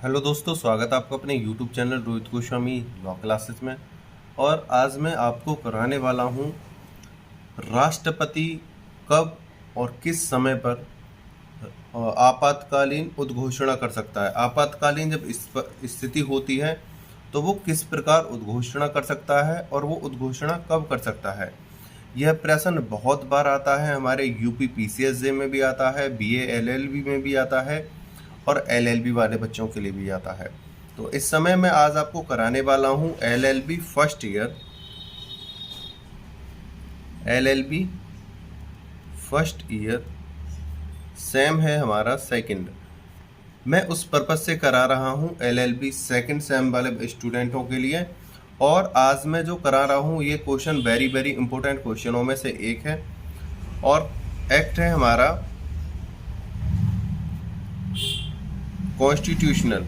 Hello दोस्तों, स्वागत है आपका अपने YouTube channel Rohit Goswami law classes में। और आज मैं आपको कराने वाला हूँ राष्ट्रपति कब और किस समय पर आपातकालीन उद्घोषणा कर सकता है। आपातकालीन जब स्थिति होती है तो वो किस प्रकार उद्घोषणा कर सकता है और वो उद्घोषणा कब कर सकता है। यह प्रश्न बहुत बार आता है, हमारे यूपी पीसीएसजे में भी आता है, बीए एलएलबी में भी आता है और एलएलबी वाले बच्चों के लिए भी आता है। तो इस समय मैं आज आपको कराने वाला हूँ LLB first year, LLB first year, same है हमारा सेकंड। मैं उस पर्पज से करा रहा हूँ एलएलबी सेकंड सेम वाले स्टूडेंटों के लिए। और आज मैं जो करा रहा हूँ ये क्वेश्चन वेरी वेरी इंपॉर्टेंट क्वेश्चनों में से एक है। और एक्ट है हमारा कॉन्स्टिट्यूशनल,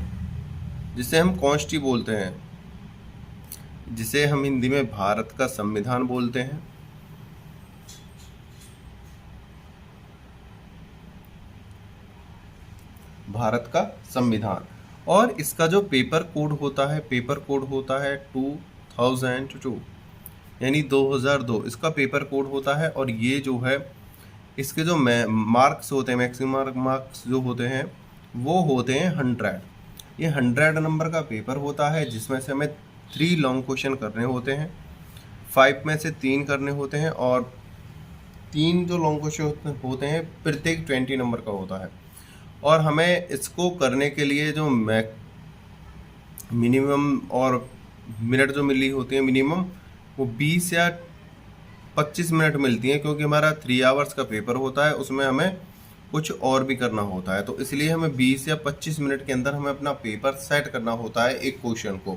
जिसे हम कॉन्स्टी बोलते हैं, जिसे हम हिंदी में भारत का संविधान बोलते हैं। भारत का संविधान। और इसका जो पेपर कोड होता है 2002, यानी 2002 इसका पेपर कोड होता है। और ये जो है इसके जो मार्क्स होते हैं, मैक्सिमम मार्क्स जो होते हैं वो होते हैं 100। ये 100 नंबर का पेपर होता है, जिसमें से हमें 3 लॉन्ग क्वेश्चन करने होते हैं, 5 में से 3 करने होते हैं। और 3 जो लॉन्ग क्वेश्चन होते हैं प्रत्येक 20 नंबर का होता है। और हमें इसको करने के लिए जो मिनिमम और मिनट जो मिली होती है मिनिमम, वो 20 या 25 मिनट मिलती हैं, क्योंकि हमारा 3 आवर्स का पेपर होता है, उसमें हमें कुछ और भी करना होता है। तो इसलिए हमें 20 या 25 मिनट के अंदर हमें अपना पेपर सेट करना होता है। एक क्वेश्चन को,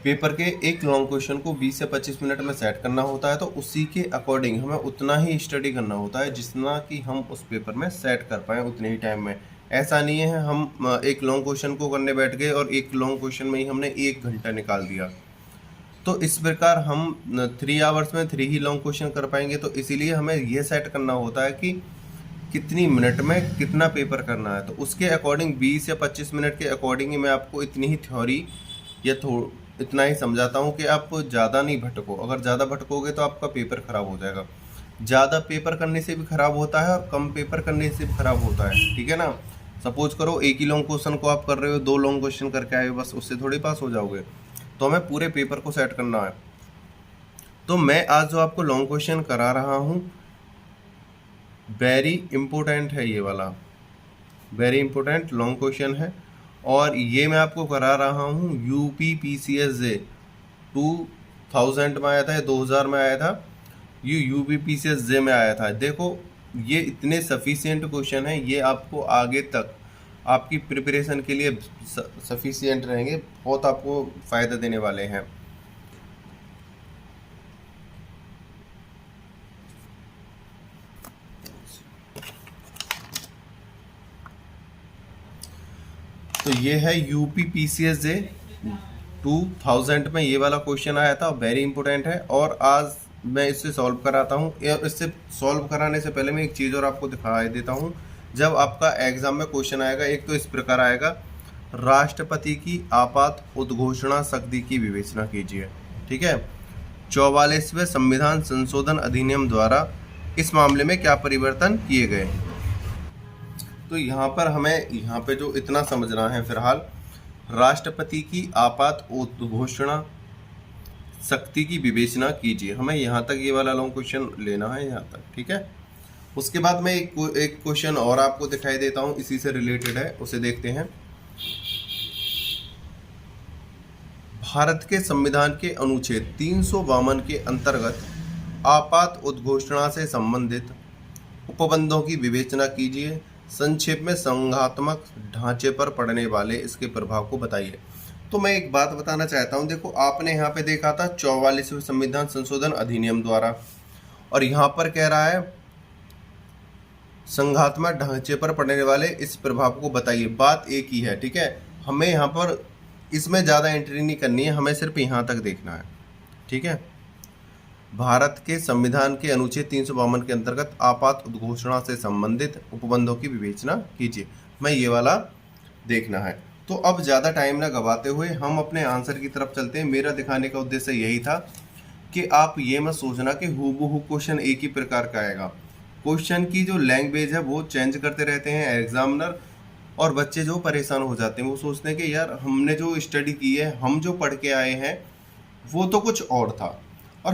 पेपर के एक लॉन्ग क्वेश्चन को 20 से 25 मिनट में सेट करना होता है। तो उसी के अकॉर्डिंग हमें उतना ही स्टडी करना होता है जितना कि हम उस पेपर में सेट कर पाएँ उतने ही टाइम में। ऐसा नहीं है हम एक लॉन्ग क्वेश्चन को करने बैठ गए और एक लॉन्ग क्वेश्चन में ही हमने 1 घंटा निकाल दिया। तो इस प्रकार हम 3 आवर्स में 3 ही लॉन्ग क्वेश्चन कर पाएंगे। तो इसीलिए हमें यह सेट करना होता है कि कितनी मिनट में कितना पेपर करना है। तो उसके अकॉर्डिंग 20 या 25 मिनट के अकॉर्डिंग ही मैं आपको इतनी ही थ्योरी या इतना ही समझाता हूँ कि आप ज़्यादा नहीं भटको। अगर ज़्यादा भटकोगे तो आपका पेपर ख़राब हो जाएगा। ज़्यादा पेपर करने से भी ख़राब होता है और कम पेपर करने से भी ख़राब होता है, ठीक है ना। सपोज करो एक ही लॉन्ग क्वेश्चन को आप कर रहे हो, 2 लॉन्ग क्वेश्चन करके आए हो, बस उससे थोड़ी पास हो जाओगे। तो हमें पूरे पेपर को सेट करना है। तो मैं आज जो आपको लॉन्ग क्वेश्चन करा रहा हूँ वेरी इंपॉर्टेंट है, ये वाला वेरी इंपॉर्टेंट लॉन्ग क्वेश्चन है। और ये मैं आपको करा रहा हूँ यूपी पीसीएसजे 2000 में आया था या 2000 में आया था, ये यूपी पीसीएसजे में आया था। देखो ये इतने सफिशिएंट क्वेश्चन हैं, ये आपको आगे तक आपकी प्रिपरेशन के लिए सफिशिएंट रहेंगे, बहुत आपको फ़ायदा देने वाले हैं। तो ये है यूपी पीसीएसजे 2000 में ये वाला क्वेश्चन आया था, वेरी इंपॉर्टेंट है। और आज मैं इससे सॉल्व कराता हूँ। और इससे सॉल्व कराने से पहले मैं एक चीज़ और आपको दिखा देता हूँ। जब आपका एग्जाम में क्वेश्चन आएगा, एक तो इस प्रकार आएगा, राष्ट्रपति की आपात उद्घोषणा शक्ति की विवेचना कीजिए, ठीक है। 44वें संविधान संशोधन अधिनियम द्वारा इस मामले में क्या परिवर्तन किए गए। तो यहाँ पर हमें यहाँ पे जो इतना समझना है फिलहाल, राष्ट्रपति की आपात उद्घोषणा शक्ति की विवेचना कीजिए, हमें यहाँ तक ये वाला लॉन्ग क्वेश्चन लेना है यहाँ तक, ठीक है। उसके बाद मैं एक क्वेश्चन और आपको दिखाई देता हूँ, इसी से रिलेटेड है, उसे देखते हैं। भारत के संविधान के अनुच्छेद 352 के अंतर्गत आपात उद्घोषणा से संबंधित उपबंधों की विवेचना कीजिए। संक्षेप में संघात्मक ढांचे पर पड़ने वाले इसके प्रभाव को बताइए। तो मैं एक बात बताना चाहता हूं, देखो आपने यहाँ पे देखा था 44वें संविधान संशोधन अधिनियम द्वारा, और यहाँ पर कह रहा है संघात्मक ढांचे पर पड़ने वाले इस प्रभाव को बताइए। बात एक ही है, ठीक है। हमें यहाँ पर इसमें ज़्यादा एंट्री नहीं करनी है, हमें सिर्फ यहाँ तक देखना है, ठीक है। भारत के संविधान के अनुच्छेद 352 के अंतर्गत आपात उद्घोषणा से संबंधित उपबंधों की विवेचना कीजिए, मैं ये वाला देखना है। तो तो अब ज़्यादा टाइम ना गवाते हुए हम अपने आंसर की तरफ चलते हैं। मेरा दिखाने का उद्देश्य यही था कि आप ये मत सोचना कि हूबहू क्वेश्चन एक ही प्रकार का आएगा। क्वेश्चन की जो लैंग्वेज है वो चेंज करते रहते हैं एग्जामिनर, और बच्चे जो परेशान हो जाते हैं, वो सोचते हैं कि यार हमने जो स्टडी की है, हम जो पढ़ के आए हैं वो तो कुछ और था, और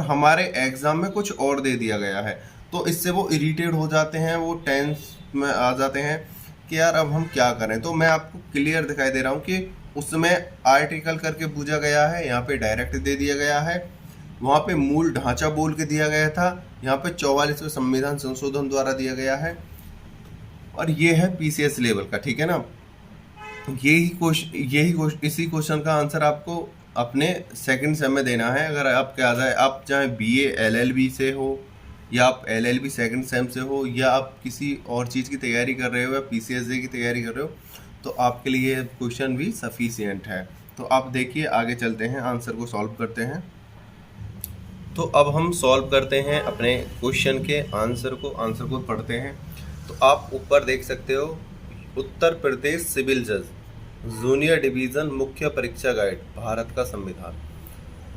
हमारे एग्ज़ाम में कुछ और दे दिया गया है। तो इससे वो इरिटेट हो जाते हैं, वो टेंस में आ जाते हैं कि यार अब हम क्या करें। तो मैं आपको क्लियर दिखाई दे रहा हूँ कि उसमें आर्टिकल करके पूछा गया है, यहाँ पे डायरेक्ट दे दिया गया है, वहाँ पे मूल ढांचा बोल के दिया गया था, यहाँ पे 44वें संविधान संशोधन द्वारा दिया गया है, और ये है पीसीएस लेवल का, ठीक है ना। इसी क्वेश्चन का आंसर आपको अपने सेकंड सेम में देना है। अगर आप क्या जाए, आप चाहे बीए एलएलबी से हो, या आप एलएलबी सेकंड सेम से हो, या आप किसी और चीज़ की तैयारी कर रहे हो, या पीसीएसजे की तैयारी कर रहे हो, तो आपके लिए क्वेश्चन भी सफिशिएंट है। तो आप देखिए, आगे चलते हैं, आंसर को सॉल्व करते हैं। तो अब हम सॉल्व करते हैं अपने क्वेश्चन के आंसर को पढ़ते हैं। तो आप ऊपर देख सकते हो, उत्तर प्रदेश सिविल जज जूनियर डिवीज़न मुख्य परीक्षा गाइड, भारत का संविधान।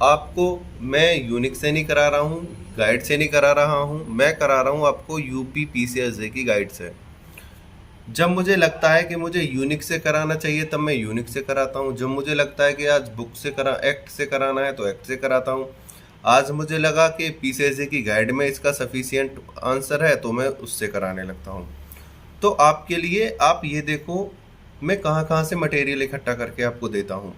आपको मैं यूनिक से नहीं करा रहा हूँ, गाइड से नहीं करा रहा हूँ, मैं करा रहा हूँ आपको यूपी पीसीएसजे की गाइड से। जब मुझे लगता है कि मुझे यूनिक से कराना चाहिए तब मैं यूनिक से कराता हूँ। जब मुझे लगता है कि आज बुक से एक्ट से कराना है तो एक्ट से कराता हूँ। आज मुझे लगा कि पीसीएसजे की गाइड में इसका सफिशिएंट आंसर है तो मैं उससे कराने लगता हूँ। तो आपके लिए आप ये देखो, मैं कहाँ से मटेरियल इकट्ठा करके आपको देता हूँ।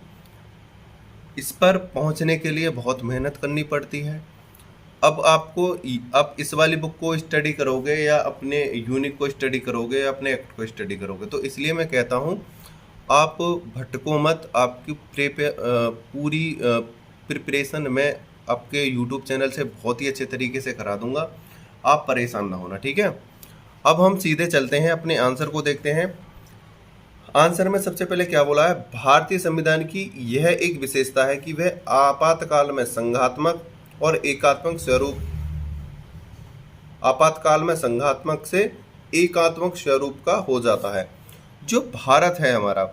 इस पर पहुँचने के लिए बहुत मेहनत करनी पड़ती है। अब आप इस वाली बुक को स्टडी करोगे, या अपने यूनिक को स्टडी करोगे, या अपने एक्ट को स्टडी करोगे। तो इसलिए मैं कहता हूँ आप भटको मत। आपकी पूरी प्रिपरेशन मैं आपके यूट्यूब चैनल से बहुत ही अच्छे तरीके से करा दूंगा, आप परेशान ना होना, ठीक है। अब हम सीधे चलते हैं, अपने आंसर को देखते हैं। आंसर में सबसे पहले क्या बोला है, भारतीय संविधान की यह एक विशेषता है कि वह आपातकाल में संघात्मक और एकात्मक से एकात्मक स्वरूप का हो जाता है। जो भारत है हमारा,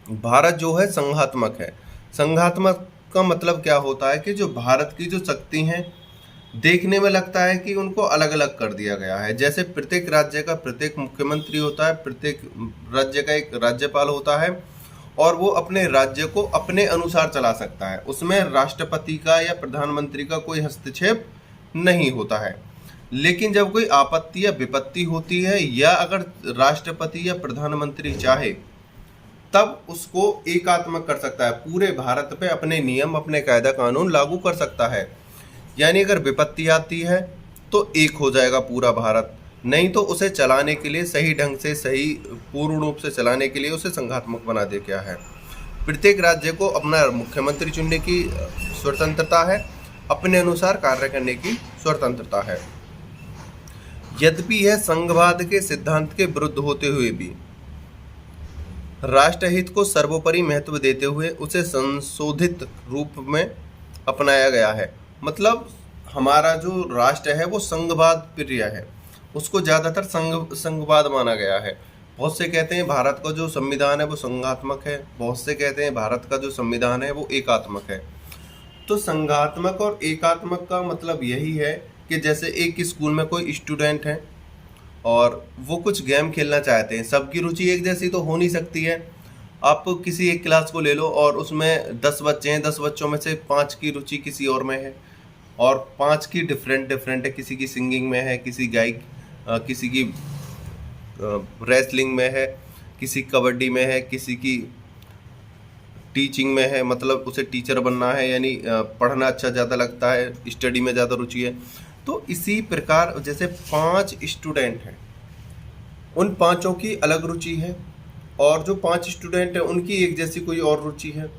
भारत जो है संघात्मक है। संघात्मक का मतलब क्या होता है कि जो भारत की जो शक्ति हैं, देखने में लगता है कि उनको अलग अलग कर दिया गया है। जैसे प्रत्येक राज्य का प्रत्येक मुख्यमंत्री होता है, प्रत्येक राज्य का एक राज्यपाल होता है, और वो अपने राज्य को अपने अनुसार चला सकता है। उसमें राष्ट्रपति का या प्रधानमंत्री का कोई हस्तक्षेप नहीं होता है। लेकिन जब कोई आपत्ति या विपत्ति होती है, या अगर राष्ट्रपति या प्रधानमंत्री चाहे, तब उसको एकात्मक कर सकता है, पूरे भारत पे अपने नियम, अपने कायदा कानून लागू कर सकता है। यानी अगर विपत्ति आती है तो एक हो जाएगा पूरा भारत, नहीं तो उसे चलाने के लिए सही ढंग से, सही पूर्ण रूप से चलाने के लिए उसे संघात्मक बना दे क्या है। प्रत्येक राज्य को अपना मुख्यमंत्री चुनने की स्वतंत्रता है, अपने अनुसार कार्य करने की स्वतंत्रता है। यद्यपि यह संघवाद के सिद्धांत के विरुद्ध होते हुए भी राष्ट्रहित को सर्वोपरि महत्व देते हुए उसे संशोधित रूप में अपनाया गया है। मतलब हमारा जो राष्ट्र है वो संघवाद प्रिय है, उसको ज़्यादातर संघवाद माना गया है। बहुत से कहते हैं भारत का जो संविधान है वो संघात्मक है, बहुत से कहते हैं भारत का जो संविधान है वो एकात्मक है। तो संघात्मक और एकात्मक का मतलब यही है कि जैसे एक स्कूल में कोई स्टूडेंट है और वो कुछ गेम खेलना चाहते हैं, सबकी रुचि एक जैसी तो हो नहीं सकती है। आप किसी एक क्लास को ले लो और उसमें 10 बच्चे हैं, 10 बच्चों में से 5 की रुचि किसी और में है, और 5 की डिफरेंट है। किसी की सिंगिंग में है, किसी किसी की रेसलिंग में है, किसी कबड्डी में है, किसी की टीचिंग में है, मतलब उसे टीचर बनना है, यानी पढ़ना अच्छा ज़्यादा लगता है, स्टडी में ज़्यादा रुचि है। तो इसी प्रकार जैसे 5 स्टूडेंट हैं, उन 5 की अलग रुचि है, और जो 5 स्टूडेंट हैं उनकी एक जैसी कोई और रुचि है।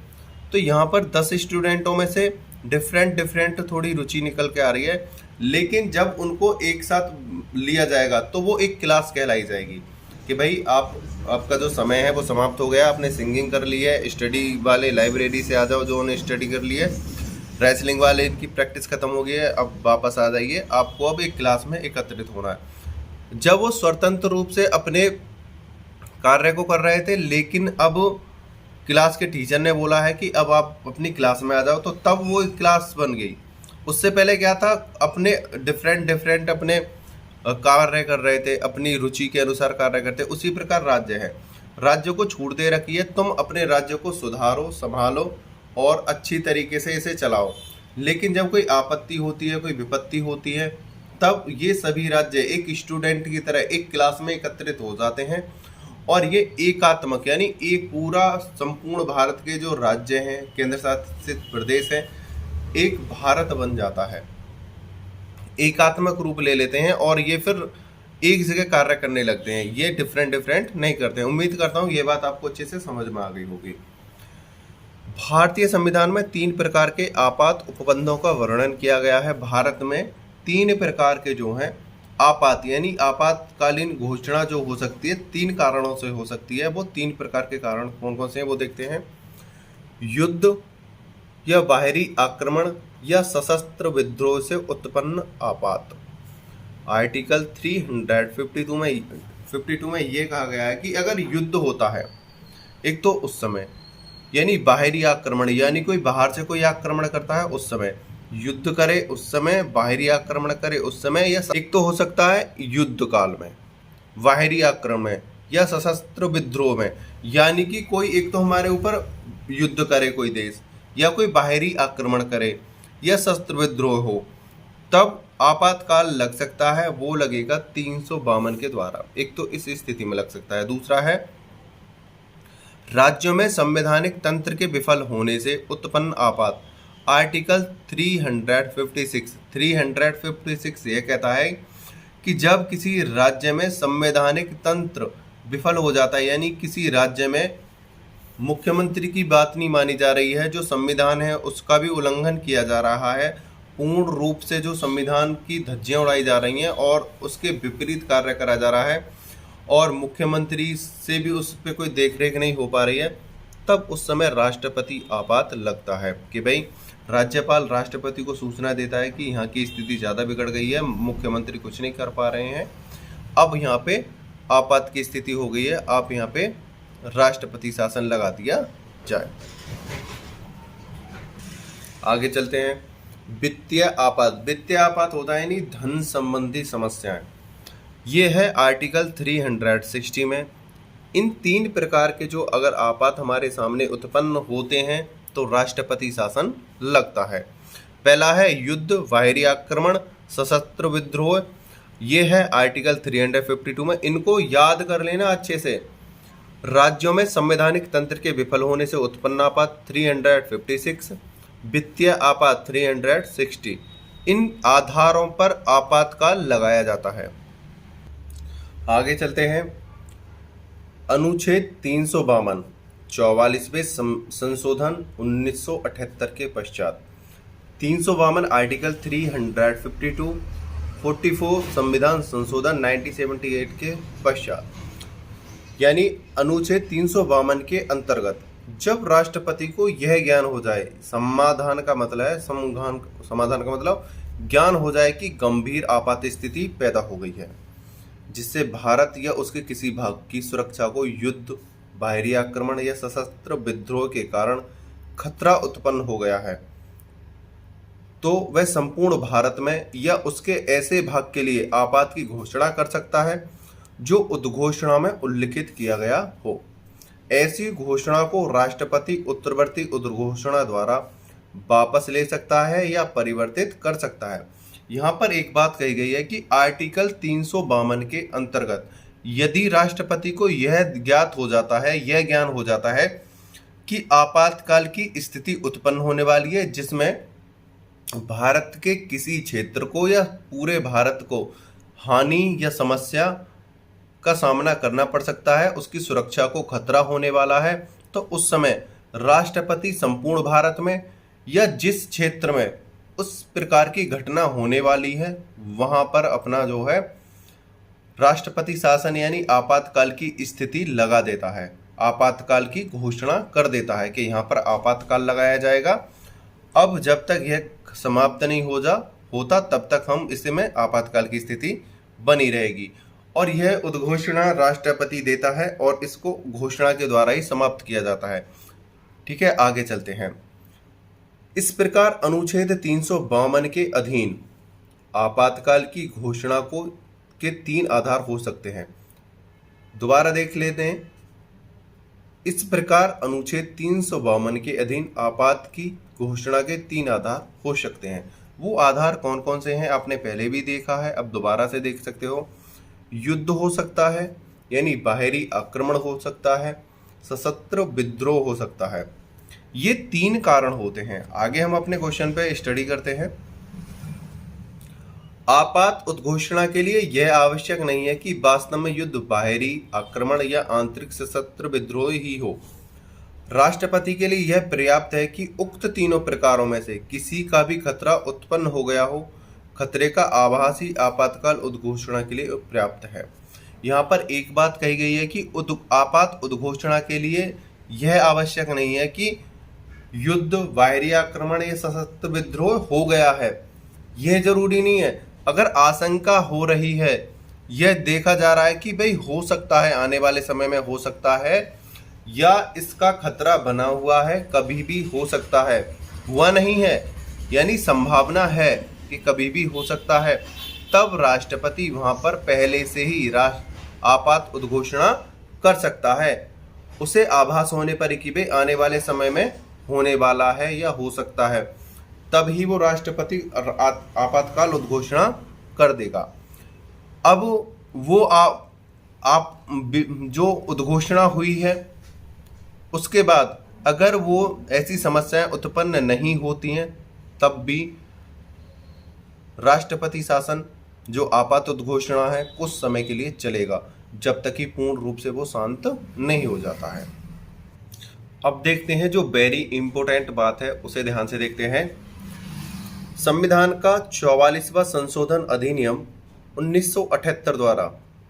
तो यहाँ पर 10 स्टूडेंटों में से डिफरेंट थोड़ी रुचि निकल के आ रही है, लेकिन जब उनको एक साथ लिया जाएगा तो वो एक क्लास कहलाई जाएगी कि भाई आपका जो समय है वो समाप्त हो गया, आपने सिंगिंग कर ली है, स्टडी वाले लाइब्रेरी से आ जाओ जो उन्हें स्टडी कर ली है, रेसलिंग वाले इनकी प्रैक्टिस खत्म हो गई है, अब वापस आ जाइए, आपको अब एक क्लास में एकत्रित होना है। जब वो स्वतंत्र रूप से अपने कार्य को कर रहे थे, लेकिन अब क्लास के टीचर ने बोला है कि अब आप अपनी क्लास में आ जाओ, तो तब वो क्लास बन गई। उससे पहले क्या था, अपने डिफरेंट अपने कार्य कर रहे थे, अपनी रुचि के अनुसार कार्य करते। उसी प्रकार राज्य है, राज्य को छूट दे रखी है, तुम अपने राज्य को सुधारो, संभालो और अच्छी तरीके से इसे चलाओ। लेकिन जब कोई आपत्ति होती है, कोई विपत्ति होती है, तब ये सभी राज्य एक स्टूडेंट की तरह एक क्लास में एकत्रित हो जाते हैं और ये एकात्मक यानी एक पूरा संपूर्ण भारत के जो राज्य हैं, केंद्र शासित प्रदेश हैं, एक भारत बन जाता है, एकात्मक रूप ले लेते हैं और ये फिर एक जगह कार्य करने लगते हैं। ये डिफरेंट नहीं करते हैं। उम्मीद करता हूँ ये बात आपको अच्छे से समझ में आ गई होगी। भारतीय संविधान में 3 प्रकार के आपात उपबंधों का वर्णन किया गया है। भारत में 3 प्रकार के जो हैं आपात यानी आपातकालीन घोषणा जो हो सकती है 3 कारणों से हो सकती है। वो 3 प्रकार के कारण कौन कौन से हैं वो देखते हैं। युद्ध या बाहरी आक्रमण या सशस्त्र विद्रोह से उत्पन्न आपात। आर्टिकल 352 में ये कहा गया है कि अगर युद्ध होता है, एक तो उस समय यानी बाहरी आक्रमण यानी कोई बाहर से कोई आक्रमण करता है उस समय युद्ध करे, उस समय बाहरी आक्रमण करे उस समय, या एक तो हो सकता है युद्ध काल में, बाहरी आक्रमण में या सशस्त्र विद्रोह में, यानी कि कोई एक तो हमारे ऊपर युद्ध करे कोई देश, या कोई बाहरी आक्रमण करे या शस्त्र विद्रोह हो, तब आपातकाल लग सकता है। वो लगेगा 352 के द्वारा। एक तो इस स्थिति में लग सकता है। दूसरा है राज्यों में संवैधानिक तंत्र के विफल होने से उत्पन्न आपात। आर्टिकल 356 यह कहता है कि जब किसी राज्य में संवैधानिक तंत्र विफल हो जाता है, यानी किसी राज्य में मुख्यमंत्री की बात नहीं मानी जा रही है, जो संविधान है उसका भी उल्लंघन किया जा रहा है, पूर्ण रूप से जो संविधान की धज्जियां उड़ाई जा रही हैं और उसके विपरीत कार्य करा जा रहा है और मुख्यमंत्री से भी उस पर कोई देखरेख नहीं हो पा रही है, तब उस समय राष्ट्रपति आपात लगता है कि भाई राज्यपाल राष्ट्रपति को सूचना देता है कि यहाँ की स्थिति ज़्यादा बिगड़ गई है, मुख्यमंत्री कुछ नहीं कर पा रहे हैं, अब यहाँ पे आपात की स्थिति हो गई है, आप यहाँ पे राष्ट्रपति शासन लगा दिया जाए। आगे चलते हैं। वित्तीय आपात। वित्तीय आपात होता है यानी धन संबंधी समस्याएं। ये है आर्टिकल 360 में। इन 3 प्रकार के जो अगर आपात हमारे सामने उत्पन्न होते हैं तो राष्ट्रपति शासन लगता है। पहला है युद्ध, बाहरी आक्रमण, सशस्त्र विद्रोह। ये है आर्टिकल 352 में। इनको याद कर लेना अच्छे से। राज्यों में संवैधानिक तंत्र के विफल होने से उत्पन्न आपात 356, वित्तीय आपात 360। इन आधारों पर आपातकाल लगाया जाता है। आगे चलते हैं। अनुच्छेद 352 44वें संशोधन 1978 के पश्चात। 352 आर्टिकल 352 44 संविधान संशोधन 1978 के पश्चात, यानी अनुच्छेद 352 के अंतर्गत जब राष्ट्रपति को यह ज्ञान हो जाए, समाधान का मतलब है समाधान का मतलब ज्ञान हो जाए कि गंभीर आपात स्थिति पैदा हो गई है जिससे भारत या उसके किसी भाग की सुरक्षा को युद्ध, बाहरी आक्रमण या सशस्त्र विद्रोह के कारण खतरा उत्पन्न हो गया है, तो वह संपूर्ण भारत में या उसके ऐसे भाग के लिए आपात की घोषणा कर सकता है जो उद्घोषणा में उल्लिखित किया गया हो। ऐसी घोषणा को राष्ट्रपति उत्तरवर्ती उद्घोषणा द्वारा वापस ले सकता है या परिवर्तित कर सकता है। यहाँ पर एक बात कही गई है कि आर्टिकल 352 के अंतर्गत यदि राष्ट्रपति को यह ज्ञात हो जाता है, यह ज्ञान हो जाता है कि आपातकाल की स्थिति उत्पन्न होने वाली है जिसमें भारत के किसी क्षेत्र को या पूरे भारत को हानि या समस्या का सामना करना पड़ सकता है, उसकी सुरक्षा को खतरा होने वाला है, तो उस समय राष्ट्रपति संपूर्ण भारत में या जिस क्षेत्र में उस प्रकार की घटना होने वाली है वहां पर अपना जो है राष्ट्रपति शासन यानी आपातकाल की स्थिति लगा देता है, आपातकाल की घोषणा कर देता है कि यहाँ पर आपातकाल लगाया जाएगा। अब जब तक यह समाप्त नहीं होता तब तक हम इसमें आपातकाल की स्थिति बनी रहेगी। और यह उद्घोषणा राष्ट्रपति देता है और इसको घोषणा के द्वारा ही समाप्त किया जाता है। ठीक है, आगे चलते हैं। इस प्रकार अनुच्छेद 352 के अधीन आपातकाल की घोषणा को के 3 आधार हो सकते हैं। दोबारा देख लेते हैं। इस प्रकार अनुच्छेद 352 के अधीन आपात की घोषणा के 3 आधार हो सकते हैं। वो आधार कौन कौन से हैं आपने पहले भी देखा है, अब दोबारा से देख सकते हो। युद्ध हो सकता है, यानी बाहरी आक्रमण हो सकता है, सशस्त्र विद्रोह हो सकता है। ये 3 कारण होते हैं। आगे हम अपने क्वेश्चन पे स्टडी करते हैं। आपात उद्घोषणा के लिए यह आवश्यक नहीं है कि वास्तव में युद्ध, बाहरी आक्रमण या आंतरिक सशस्त्र विद्रोह ही हो। राष्ट्रपति के लिए यह पर्याप्त है कि उक्त तीनों प्रकारों में से किसी का भी खतरा उत्पन्न हो गया हो। खतरे का आभास ही आपातकाल उद्घोषणा के लिए पर्याप्त है। यहाँ पर एक बात कही गई है कि आपात उद्घोषणा के लिए यह आवश्यक नहीं है कि युद्ध, बाहरी आक्रमण या सशस्त्र विद्रोह हो गया है। यह जरूरी नहीं है। अगर आशंका हो रही है, यह देखा जा रहा है कि भाई हो सकता है, आने वाले समय में हो सकता है, या इसका खतरा बना हुआ है, कभी भी हो सकता है, हुआ नहीं है, यानी संभावना है कि कभी भी हो सकता है, तब राष्ट्रपति वहां पर पहले से ही आपात उद्घोषणा कर सकता है। उसे आभास होने पर कि भाई आने वाले समय में होने वाला है या हो सकता है, तब ही वो राष्ट्रपति आपातकाल उद्घोषणा कर देगा। अब वो जो उद्घोषणा हुई है उसके बाद अगर वो ऐसी समस्याएं उत्पन्न नहीं होती हैं, तब भी राष्ट्रपति शासन जो आपात उद्घोषणा है कुछ समय के लिए चलेगा, जब तक कि पूर्ण रूप से वो शांत नहीं हो जाता है। अब देखते हैं जो वेरी इंपॉर्टेंट बात है उसे ध्यान से देखते हैं। संविधान का 44वां संशोधन अधिनियम 1978 द्वारा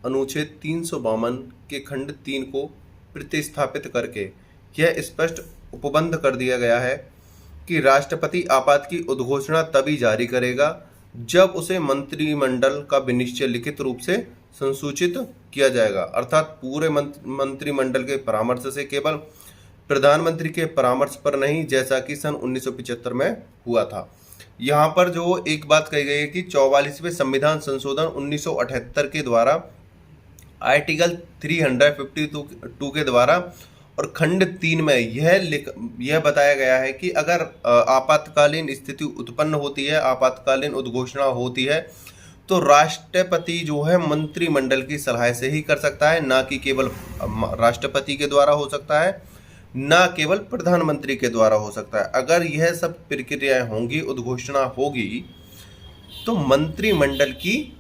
अनुच्छेद 352 के खंड 3 को प्रतिस्थापित करके यह स्पष्ट उपबंध कर दिया गया है कि राष्ट्रपति आपात की उद्घोषणा तभी जारी करेगा जब उसे मंत्रिमंडल का विनिश्चय लिखित रूप से संसूचित किया जाएगा। अर्थात पूरे मंत्रिमंडल के परामर्श से, केवल प्रधानमंत्री के परामर्श पर नहीं, जैसा कि सन 1975 में हुआ था। यहाँ पर जो एक बात कही गई है कि 44वें संविधान संशोधन 1978 के द्वारा आर्टिकल 352 के द्वारा और खंड 3 में यह बताया गया है कि अगर आपातकालीन स्थिति उत्पन्न होती है, आपातकालीन उद्घोषणा होती है, तो राष्ट्रपति जो है मंत्रिमंडल की सलाह से ही कर सकता है, ना कि केवल राष्ट्रपति के द्वारा हो सकता है, ना केवल प्रधानमंत्री के द्वारा हो सकता है। अगर यह सब प्रक्रियाएं होंगी, उद्घोषणा होगी, तो मंत्रिमंडल की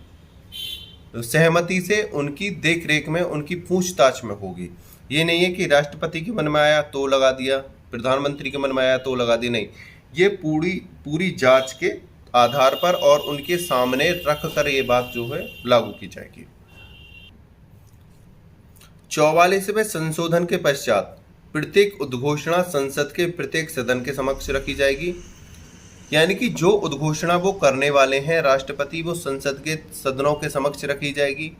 सहमति से, उनकी देखरेख में, उनकी पूछताछ में होगी। ये नहीं है कि राष्ट्रपति के मन में आया तो लगा दिया, प्रधानमंत्री के मन में आया तो लगा दिया, नहीं। ये पूरी जांच के आधार पर और उनके सामने रख कर ये बात जो है लागू की जाएगी। 44वें संशोधन के पश्चात प्रत्येक उद्घोषणा संसद के प्रत्येक सदन के समक्ष रखी जाएगी। यानी कि जो उद्घोषणा वो करने वाले हैं राष्ट्रपति, वो संसद के सदनों के समक्ष रखी जाएगी।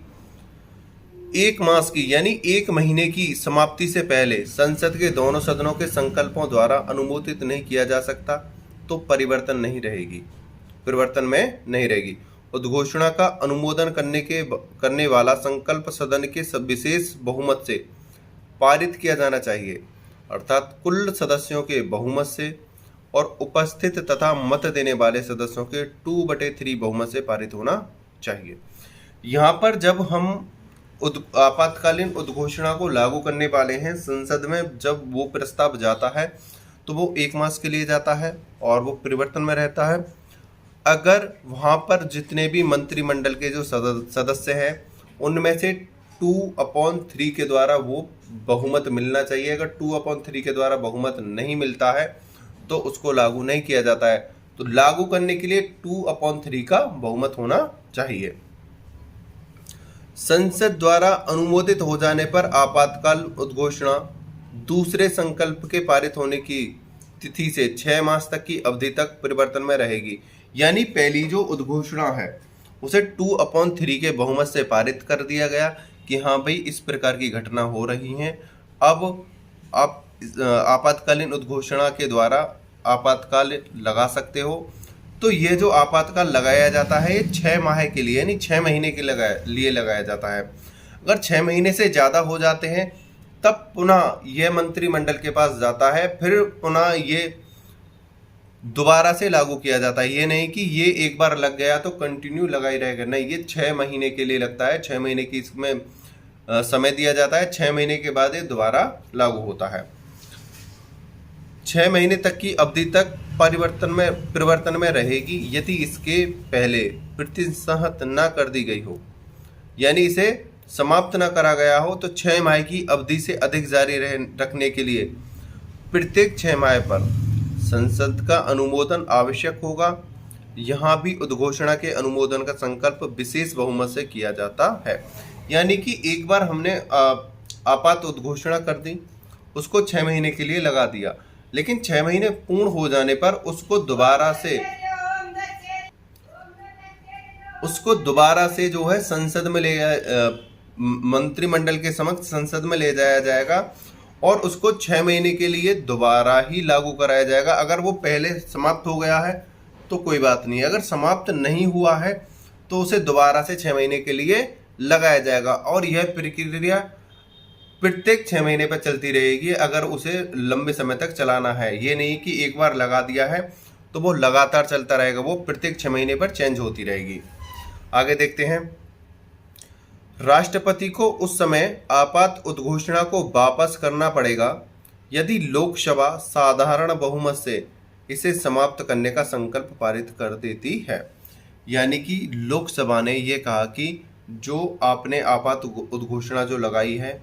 1 मास की यानी 1 महीने की समाप्ति से पहले संसद के दोनों सदनों के संकल्पों द्वारा अनुमोदित नहीं किया जा सकता, तो परिवर्तन में नहीं रहेगी। उद्घोषणा का अनुमोदन करने वाला संकल्प सदन के विशेष बहुमत से पारित किया जाना चाहिए, अर्थात कुल सदस्यों के बहुमत से, और उपस्थित तथा मत देने वाले सदस्यों के 2/3 बहुमत से पारित होना चाहिए। यहाँ पर जब हम आपातकालीन उद्घोषणा को लागू करने वाले हैं, संसद में जब वो प्रस्ताव जाता है तो वो 1 मास के लिए जाता है और वो परिवर्तन में रहता है। अगर वहाँ पर जितने भी मंत्रिमंडल के जो सदस्य हैं उनमें से 2/3 के द्वारा वो बहुमत मिलना चाहिए। अगर 2/3 के द्वारा बहुमत नहीं मिलता है तो उसको लागू नहीं किया जाता है। तो लागू करने के लिए 2/3 का बहुमत होना चाहिए। संसद द्वारा अनुमोदित हो जाने पर आपातकाल उद्घोषणा दूसरे संकल्प के पारित होने की तिथि से 6 मास तक की अवधि तक परिवर्तन में रहेगी। यानी पहली जो उद्घोषणा है उसे 2/3 के बहुमत से पारित कर दिया गया कि हाँ भाई इस प्रकार की घटना हो रही है। अब आप आपातकालीन उद्घोषणा के द्वारा आपातकाल लगा सकते हो। तो ये जो आपातकाल लगाया जाता है ये 6 माह के लिए यानी 6 महीने के लिए लगाया जाता है। अगर 6 महीने से ज़्यादा हो जाते हैं तब पुनः यह मंत्रिमंडल के पास जाता है, फिर पुनः ये दोबारा से लागू किया जाता है। ये नहीं कि ये एक बार लग गया तो कंटिन्यू लगा ही रहेगा, नहीं, ये 6 महीने के लिए लगता है। 6 महीने की इसमें समय दिया जाता है। 6 महीने के बाद ये दोबारा लागू होता है। 6 महीने तक की अवधि तक परिवर्तन में रहेगी यदि इसके पहले प्रतिसंहत न कर दी गई हो, यानी इसे समाप्त न करा गया हो। तो 6 माह की अवधि से अधिक जारी रखने के लिए प्रत्येक 6 माह पर संसद का अनुमोदन आवश्यक होगा। यहाँ भी उद्घोषणा के अनुमोदन का संकल्प विशेष बहुमत से किया जाता है। यानी कि एक बार हमने आपात उद्घोषणा कर दी, उसको 6 महीने के लिए लगा दिया, लेकिन 6 महीने पूर्ण हो जाने पर उसको दोबारा से जो है संसद में मंत्रिमंडल के समक्ष संसद में ले जाया जाएगा और उसको 6 महीने के लिए दोबारा ही लागू कराया जाएगा। अगर वो पहले समाप्त हो गया है तो कोई बात नहीं, अगर समाप्त नहीं हुआ है तो उसे दोबारा से 6 महीने के लिए लगाया जाएगा और यह प्रक्रिया प्रत्येक 6 महीने पर चलती रहेगी अगर उसे लंबे समय तक चलाना है। ये नहीं कि एक बार लगा दिया है तो वो लगातार चलता रहेगा, वो प्रत्येक 6 महीने पर चेंज होती रहेगी। आगे देखते हैं। राष्ट्रपति को उस समय आपात उद्घोषणा को वापस करना पड़ेगा यदि लोकसभा साधारण बहुमत से इसे समाप्त करने का संकल्प पारित कर देती है। यानी कि लोकसभा ने ये कहा कि जो आपने आपात उद्घोषणा जो लगाई है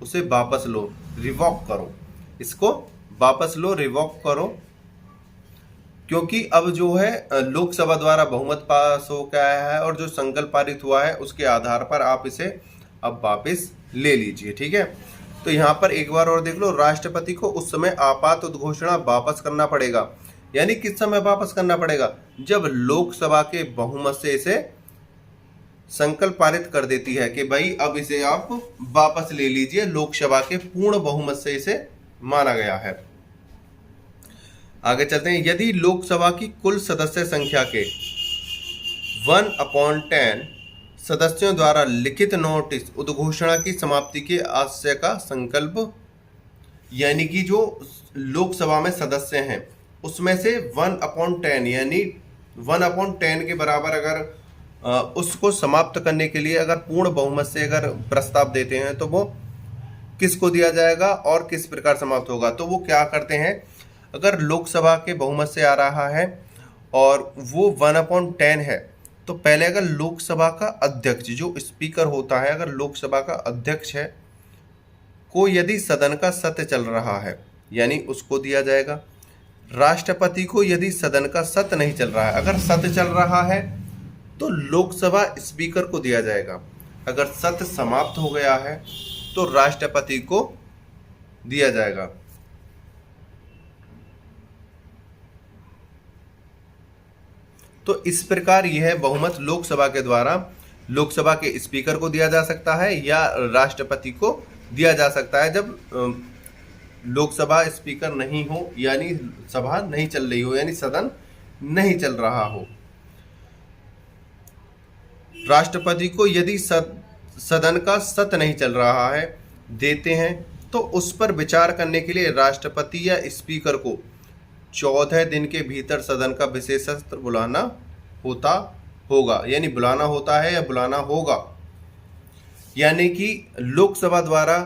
उसे वापस लो, रिवॉक करो, इसको वापस लो, रिवॉक करो, क्योंकि अब जो है लोकसभा द्वारा बहुमत पास हो गया है और जो संकल्प पारित हुआ है उसके आधार पर आप इसे अब वापस ले लीजिए। ठीक है, तो यहाँ पर एक बार और देख लो, राष्ट्रपति को उस समय आपात उद्घोषणा वापस करना पड़ेगा। यानी किस समय वापस करना पड़ेगा? जब लोकसभा के बहुमत से इसे संकल्प पारित कर देती है कि भाई अब इसे आप वापस ले लीजिए, लोकसभा के पूर्ण बहुमत से इसे माना गया है। आगे चलते हैं। यदि लोकसभा की कुल सदस्य संख्या के 1/10 सदस्यों द्वारा लिखित नोटिस उद्घोषणा की समाप्ति के आशय का संकल्प, यानी कि जो लोकसभा में सदस्य हैं उसमें से 1/10 यानी 1/10 के बराबर अगर उसको समाप्त करने के लिए अगर पूर्ण बहुमत से अगर प्रस्ताव देते हैं तो वो किसको दिया जाएगा और किस प्रकार समाप्त होगा? तो वो क्या करते हैं, अगर लोकसभा के बहुमत से आ रहा है और वो 1/10 है तो पहले अगर लोकसभा का अध्यक्ष जो स्पीकर होता है, अगर लोकसभा का अध्यक्ष है को यदि सदन का सत्र चल रहा है यानी उसको दिया जाएगा। राष्ट्रपति को यदि सदन का सत्र नहीं चल रहा है, अगर सत्र चल रहा है तो लोकसभा स्पीकर को दिया जाएगा। अगर सत्र समाप्त हो गया है तो राष्ट्रपति को दिया जाएगा। तो इस प्रकार यह बहुमत लोकसभा के द्वारा लोकसभा के स्पीकर को दिया जा सकता है या राष्ट्रपति को दिया जा सकता है जब लोकसभा स्पीकर नहीं हो, यानी सभा नहीं चल रही हो, यानी सदन नहीं चल रहा हो। राष्ट्रपति को यदि सदन का सत्र नहीं चल रहा है देते हैं तो उस पर विचार करने के लिए राष्ट्रपति या स्पीकर को 14 दिन के भीतर सदन का विशेष सत्र बुलाना होगा, यानी बुलाना होता है या बुलाना होगा। यानी कि लोकसभा द्वारा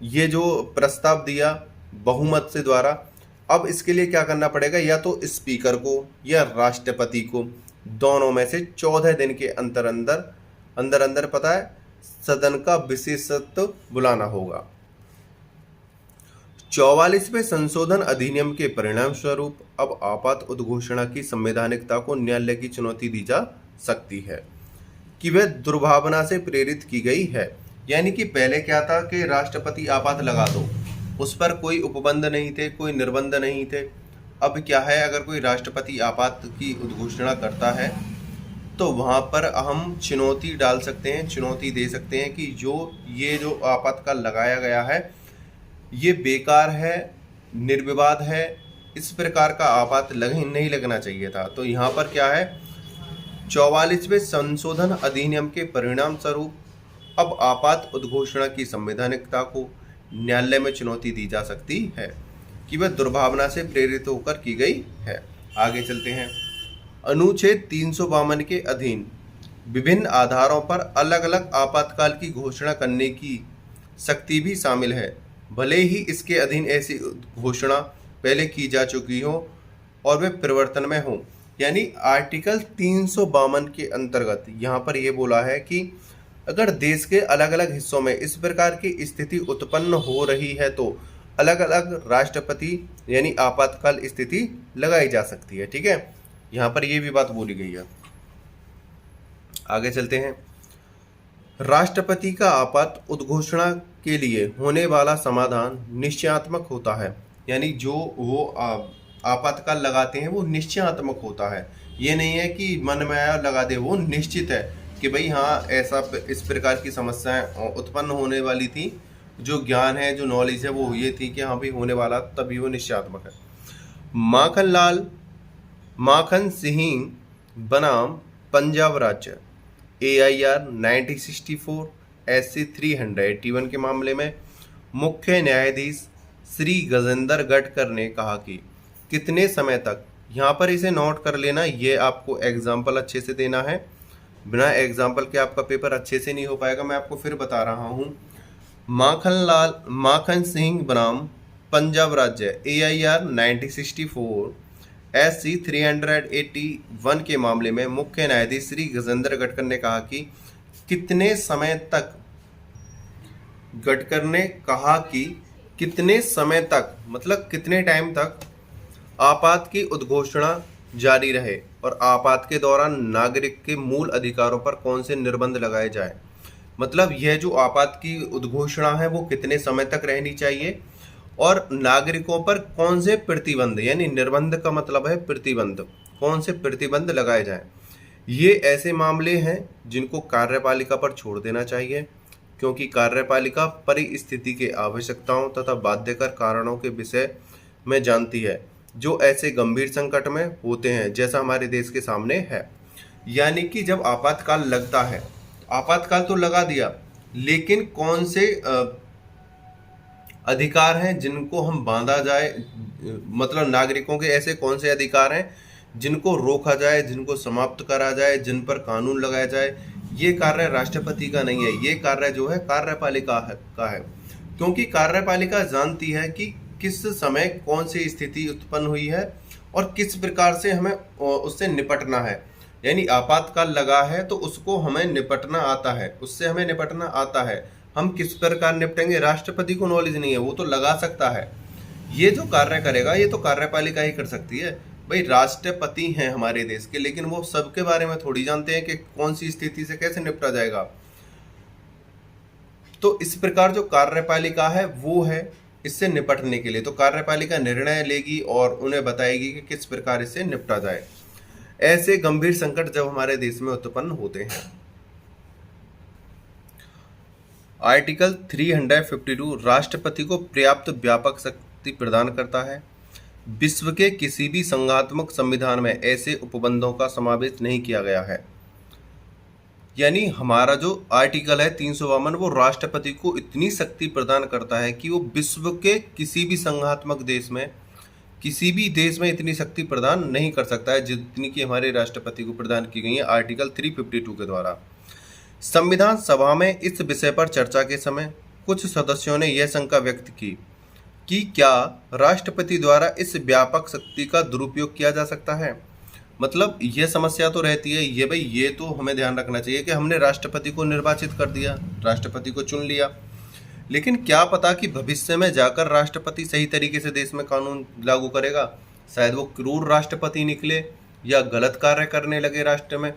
ये जो प्रस्ताव दिया बहुमत से द्वारा, अब इसके लिए क्या करना पड़ेगा, या तो स्पीकर को या राष्ट्रपति को, दोनों में से 14 दिन के अंदर पता है सदन का विशेष सत्र बुलाना होगा। 44वें संशोधन अधिनियम के परिणाम स्वरूप अब आपात उद्घोषणा की संवैधानिकता को न्यायालय की चुनौती दी जा सकती है कि वह दुर्भावना से प्रेरित की गई है। यानी कि पहले क्या था कि राष्ट्रपति आपात लगा दो, उस पर कोई उपबंध नहीं थे, कोई निर्बंध नहीं थे। अब क्या है, अगर कोई राष्ट्रपति आपात की उद्घोषणा करता है तो वहाँ पर हम चुनौती डाल सकते हैं, चुनौती दे सकते हैं कि ये जो आपातकाल लगाया गया है ये बेकार है, निर्विवाद है, इस प्रकार का आपात नहीं लगना चाहिए था। तो यहाँ पर क्या है, 44वें संशोधन अधिनियम के परिणाम स्वरूप अब आपात उद्घोषणा की संवैधानिकता को न्यायालय में चुनौती दी जा सकती है कि वह दुर्भावना से प्रेरित होकर की गई है। आगे चलते हैं। अनुच्छेद 352 के अधीन विभिन्न आधारों पर अलग अलग आपातकाल की घोषणा करने की शक्ति भी शामिल है, भले ही इसके अधीन ऐसी घोषणा पहले की जा चुकी हो और वे परिवर्तन में हो। यानी आर्टिकल 352 के अंतर्गत यहाँ पर यह बोला है कि अगर देश के अलग अलग हिस्सों में इस प्रकार की स्थिति उत्पन्न हो रही है तो अलग अलग राष्ट्रपति यानी आपातकाल स्थिति लगाई जा सकती है। ठीक है, यहाँ पर यह भी बात बोली गई है। आगे चलते हैं। राष्ट्रपति का आपात उद्घोषणा के लिए होने वाला समाधान निश्चयात्मक होता है, यानी जो वो आपातकाल लगाते हैं वो निश्चयात्मक होता है। ये नहीं है कि मन में आया लगा दे, वो निश्चित है कि भाई हाँ ऐसा इस प्रकार की समस्याएं उत्पन्न होने वाली थी, जो ज्ञान है जो नॉलेज है वो ये थी कि हाँ भाई होने वाला, तभी वो निश्चयात्मक है। माखन सिंह बनाम पंजाब राज्य AIR 1964 SC 381 के मामले में मुख्य न्यायाधीश श्री गजेंद्र गडकर ने कहा कि कितने समय तक, यहाँ पर इसे नोट कर लेना, ये आपको एग्जाम्पल अच्छे से देना है, बिना एग्जाम्पल के आपका पेपर अच्छे से नहीं हो पाएगा। मैं आपको फिर बता रहा हूँ। माखन सिंह बनाम पंजाब राज्य AIR 1964 SC 381 के मामले में मुख्य न्यायाधीश श्री गजेंद्र गडकर ने कहा कि कितने समय तक, गडकर ने कहा कि कितने समय तक मतलब कितने टाइम तक आपात की उद्घोषणा जारी रहे और आपात के दौरान नागरिक के मूल अधिकारों पर कौन से निर्बंध लगाए जाए। मतलब यह जो आपात की उद्घोषणा है वो कितने समय तक रहनी चाहिए और नागरिकों पर कौन से प्रतिबंध, यानी निर्बंध का मतलब है प्रतिबंध, कौन से प्रतिबंध लगाए जाएं। ये ऐसे मामले हैं जिनको कार्यपालिका पर छोड़ देना चाहिए, क्योंकि कार्यपालिका परिस्थिति के आवश्यकताओं तथा बाध्यकर कारणों के विषय में जानती है जो ऐसे गंभीर संकट में होते हैं जैसा हमारे देश के सामने है। यानी कि जब आपातकाल लगता है, आपातकाल तो लगा दिया, लेकिन कौन से अधिकार हैं जिनको हम बांधा जाए, मतलब नागरिकों के ऐसे कौन से अधिकार हैं जिनको रोका जाए, जिनको समाप्त करा जाए, जिन पर कानून लगाया जाए। ये कार्य राष्ट्रपति का नहीं है, ये कार्य जो है कार्यपालिका का है, क्योंकि कार्यपालिका जानती है कि किस समय कौन सी स्थिति उत्पन्न हुई है और किस प्रकार से हमें उससे निपटना है। यानी आपातकाल लगा है तो उसको हमें निपटना आता है, उससे हमें निपटना आता है। हम किस प्रकार निपटेंगे, राष्ट्रपति को नॉलेज नहीं है, वो तो लगा सकता है। ये जो कार्य करेगा ये तो कार्यपालिका ही कर सकती है। भाई राष्ट्रपति हैं हमारे देश के, लेकिन वो सबके बारे में थोड़ी जानते हैं कि कौन सी स्थिति से कैसे निपटा जाएगा। तो इस प्रकार जो कार्यपालिका है वो है इससे निपटने के लिए, तो कार्यपालिका निर्णय लेगी और उन्हें बताएगी कि किस प्रकार इससे निपटा जाए ऐसे गंभीर संकट जब हमारे देश में उत्पन्न होते हैं। आर्टिकल 352 राष्ट्रपति को पर्याप्त व्यापक शक्ति प्रदान करता है। विश्व के किसी भी संघात्मक संविधान में ऐसे उपबंधों का समावेश नहीं किया गया है। यानी हमारा जो आर्टिकल है 352 वो राष्ट्रपति को इतनी शक्ति प्रदान करता है कि वो विश्व के किसी भी संघात्मक देश में, किसी भी देश में इतनी शक्ति प्रदान नहीं कर सकता है जितनी कि हमारे राष्ट्रपति को प्रदान की गई है आर्टिकल 352 के द्वारा। संविधान सभा में इस विषय पर चर्चा के समय कुछ सदस्यों ने यह शंका व्यक्त की कि क्या राष्ट्रपति द्वारा इस व्यापक शक्ति का दुरुपयोग किया जा सकता है। मतलब ये समस्या तो रहती है, ये भाई ये तो हमें ध्यान रखना चाहिए कि हमने राष्ट्रपति को निर्वाचित कर दिया, राष्ट्रपति को चुन लिया, लेकिन क्या पता कि भविष्य में जाकर राष्ट्रपति सही तरीके से देश में कानून लागू करेगा। शायद वो क्रूर राष्ट्रपति निकले या गलत कार्य करने लगे राष्ट्र में।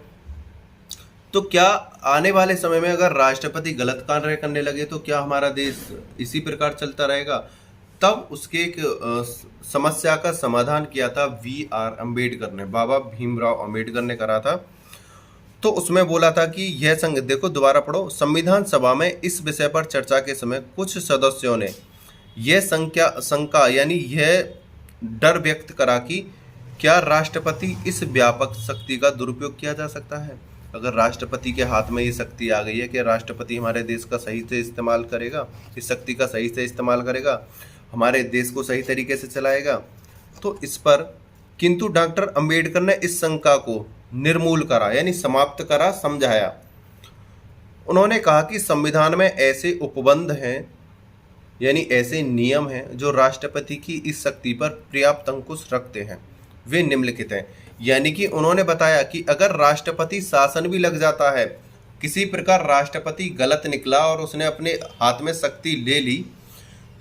तो क्या आने वाले समय में अगर राष्ट्रपति गलत कार्य करने लगे तो क्या हमारा देश इसी प्रकार चलता रहेगा। तब उसके एक समस्या का समाधान किया था VR अम्बेडकर ने, बाबा भीमराव अम्बेडकर ने करा था। तो उसमें बोला था कि यह देखो दोबारा पढ़ो, संविधान सभा में इस विषय पर चर्चा के समय कुछ सदस्यों ने यह शंका यानी यह डर व्यक्त करा कि क्या राष्ट्रपति इस व्यापक शक्ति का दुरुपयोग किया जा सकता है। अगर राष्ट्रपति के हाथ में ये शक्ति आ गई है कि राष्ट्रपति हमारे देश का सही से इस्तेमाल करेगा, इस शक्ति का सही से इस्तेमाल करेगा, हमारे देश को सही तरीके से चलाएगा, तो इस पर किंतु डॉक्टर अंबेडकर ने इस शंका को निर्मूल करा यानी समाप्त करा, समझाया। उन्होंने कहा कि संविधान में ऐसे उपबंध हैं यानी ऐसे नियम हैं जो राष्ट्रपति की इस शक्ति पर पर्याप्त अंकुश रखते हैं। वे निम्नलिखित हैं, यानी कि उन्होंने बताया कि अगर राष्ट्रपति शासन भी लग जाता है, किसी प्रकार राष्ट्रपति गलत निकला और उसने अपने हाथ में शक्ति ले ली,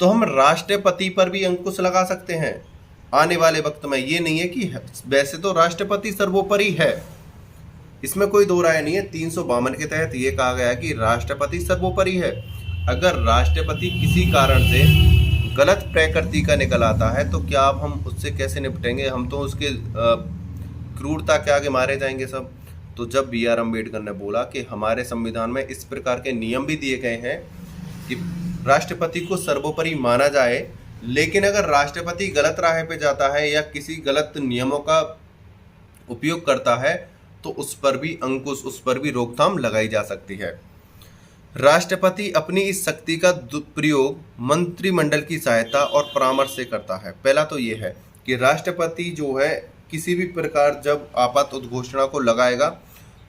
तो हम राष्ट्रपति पर भी अंकुश लगा सकते हैं आने वाले वक्त में। ये नहीं है कि वैसे तो राष्ट्रपति सर्वोपरि है, इसमें कोई दो राय नहीं है। 352 के तहत ये कहा गया कि राष्ट्रपति सर्वोपरि है। अगर राष्ट्रपति किसी कारण से गलत प्रकृति का निकल आता है तो क्या अब हम उससे कैसे निपटेंगे, हम तो उसके क्रूरता के आगे मारे जाएंगे सब। तो जब B.R. अम्बेडकर ने बोला कि हमारे संविधान में इस प्रकार के नियम भी दिए गए हैं कि राष्ट्रपति को सर्वोपरि माना जाए, लेकिन अगर राष्ट्रपति गलत राह पे जाता है या किसी गलत नियमों का उपयोग करता है तो उस पर भी अंकुश, उस पर भी रोकथाम लगाई जा सकती है। राष्ट्रपति अपनी इस शक्ति का प्रयोग मंत्रिमंडल की सहायता और परामर्श से करता है। पहला तो ये है कि राष्ट्रपति जो है किसी भी प्रकार जब आपात उद्घोषणा को लगाएगा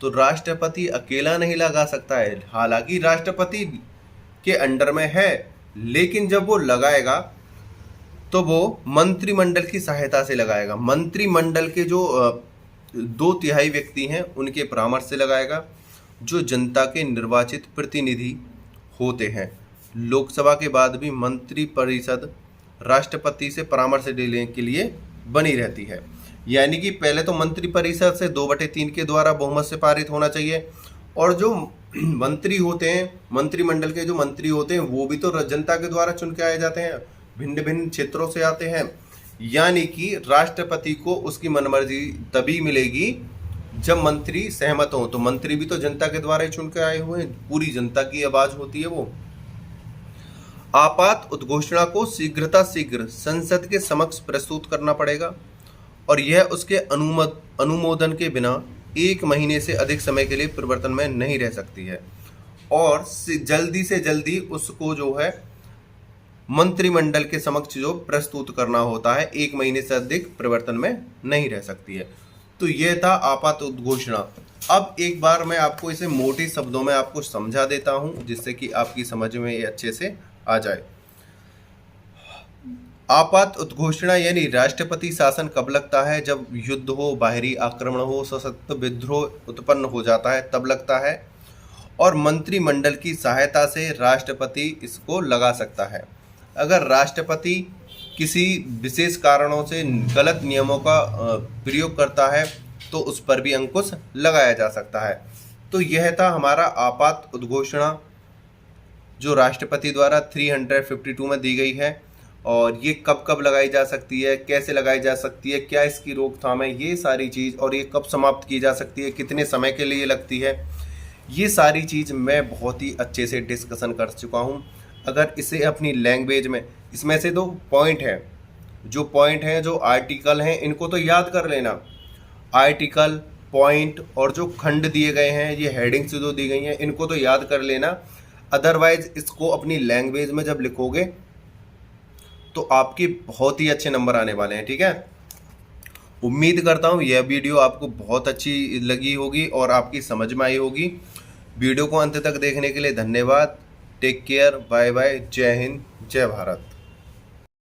तो राष्ट्रपति अकेला नहीं लगा सकता है, हालांकि राष्ट्रपति के अंडर में है, लेकिन जब वो लगाएगा तो वो मंत्रिमंडल की सहायता से लगाएगा। मंत्रिमंडल के जो 2/3 व्यक्ति हैं उनके परामर्श से लगाएगा, जो जनता के निर्वाचित प्रतिनिधि होते हैं। लोकसभा के बाद भी मंत्रिपरिषद राष्ट्रपति से परामर्श लेने के लिए बनी रहती है। यानी कि पहले तो मंत्रिपरिषद से 2/3 के द्वारा बहुमत से पारित होना चाहिए, और जो मंत्री होते हैं, मंत्रिमंडल के जो मंत्री होते हैं वो भी तो जनता के द्वारा चुन के आए जाते हैं, भिन्न भिन्न क्षेत्रों से आते हैं। यानी कि राष्ट्रपति को उसकी मनमर्जी तभी मिलेगी जब मंत्री सहमत हो। तो मंत्री भी तो जनता के द्वारा ही चुन के आए हुए हैं, पूरी जनता की आवाज होती है वो। आपात उद्घोषणा को शीघ्र संसद के समक्ष प्रस्तुत करना पड़ेगा और यह उसके अनुमोदन के बिना 1 महीने से अधिक समय के लिए परिवर्तन में नहीं रह सकती है, और जल्दी से जल्दी उसको जो है मंत्रिमंडल के समक्ष जो प्रस्तुत करना होता है, 1 महीने से अधिक परिवर्तन में नहीं रह सकती है। तो यह था आपात उद्घोषणा। अब एक बार मैं आपको इसे मोटे शब्दों में आपको समझा देता हूं, जिससे कि आपकी समझ में ये अच्छे से आ जाए। आपात उद्घोषणा यानी राष्ट्रपति शासन कब लगता है, जब युद्ध हो, बाहरी आक्रमण हो, सशक्त विद्रोह उत्पन्न हो जाता है तब लगता है, और मंत्रिमंडल की सहायता से राष्ट्रपति इसको लगा सकता है। अगर राष्ट्रपति किसी विशेष कारणों से गलत नियमों का प्रयोग करता है तो उस पर भी अंकुश लगाया जा सकता है। तो यह था हमारा आपात उद्घोषणा जो राष्ट्रपति द्वारा 352 में दी गई है, और ये कब कब लगाई जा सकती है, कैसे लगाई जा सकती है, क्या इसकी रोकथाम है, ये सारी चीज़, और ये कब समाप्त की जा सकती है, कितने समय के लिए लगती है, ये सारी चीज़ मैं बहुत ही अच्छे से डिस्कशन कर चुका हूँ। अगर इसे अपनी लैंग्वेज में, इसमें से 2 पॉइंट हैं, जो आर्टिकल हैं इनको तो याद कर लेना। आर्टिकल, पॉइंट और जो खंड दिए गए हैं, ये हेडिंग्स जो दी गई हैं, इनको तो याद कर लेना। अदरवाइज इसको अपनी लैंग्वेज में जब लिखोगे तो आपके बहुत ही अच्छे नंबर आने वाले हैं। ठीक है, उम्मीद करता हूँ यह वीडियो आपको बहुत अच्छी लगी होगी और आपकी समझ में आई होगी। वीडियो को अंत तक देखने के लिए धन्यवाद। टेक केयर, बाय बाय, जय हिंद, जय भारत।